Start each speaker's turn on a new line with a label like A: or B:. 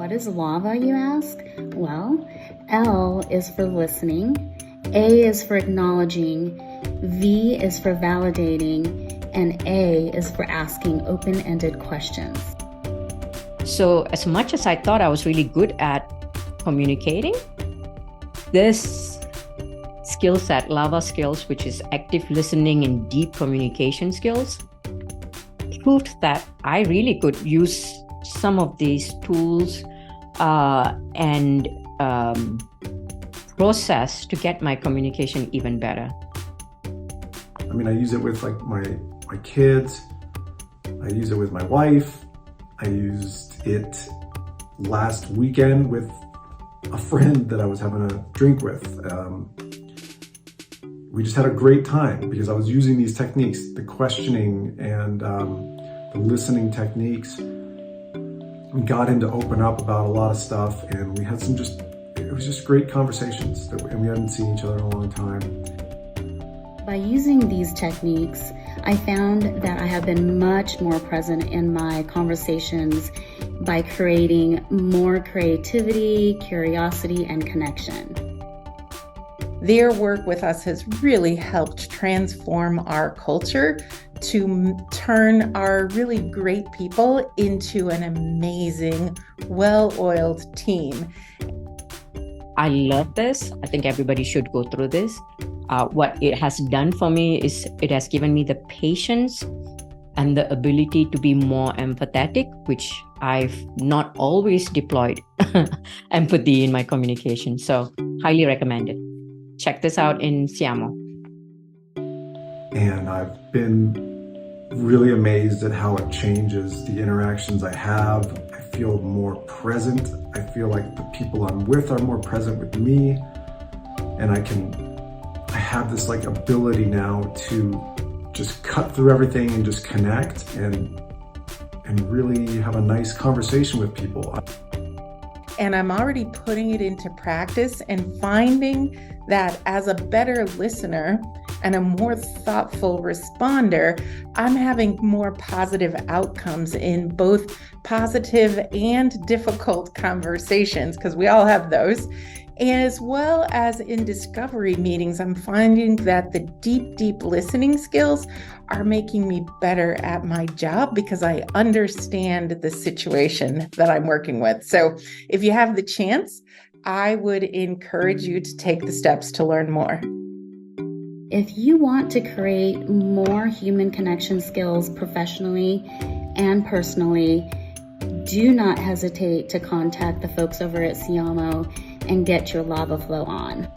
A: What is lava, you ask? Well, L is for listening, A is for acknowledging, V is for validating, and A is for asking open-ended questions.
B: So as much as I thought I was really good at communicating, this skill set, lava skills, which is active listening and deep communication skills, proved that I really could use some of these tools and process to get my communication even better.
C: I mean, I use it with like my kids. I use it with my wife. I used it last weekend with a friend that I was having a drink with. We just had a great time because I was using these techniques, the questioning and the listening techniques. We got him to open up about a lot of stuff, and we had it was just great conversations, and we hadn't seen each other in a long time.
A: By using these techniques, I found that I have been much more present in my conversations by creating more creativity, curiosity, and connection.
D: Their work with us has really helped transform our culture to turn our really great people into an amazing, well-oiled team.
B: I love this. I think everybody should go through this. What it has done for me is it has given me the patience and the ability to be more empathetic, which I've not always deployed empathy in my communication. So highly recommend it. Check this out in Siamo.
C: And I've been really amazed at how it changes the interactions I have. I feel more present. I feel like the people I'm with are more present with me. And I have this like ability now to just cut through everything and just connect and really have a nice conversation with people.
D: And I'm already putting it into practice and finding that as a better listener and a more thoughtful responder, I'm having more positive outcomes in both positive and difficult conversations, because we all have those. As well as in discovery meetings, I'm finding that the deep listening skills are making me better at my job because I understand the situation that I'm working with. So if you have the chance, I would encourage you to take the steps to learn more.
A: If you want to create more human connection skills professionally and personally, do not hesitate to contact the folks over at Siamo and get your lava flow on.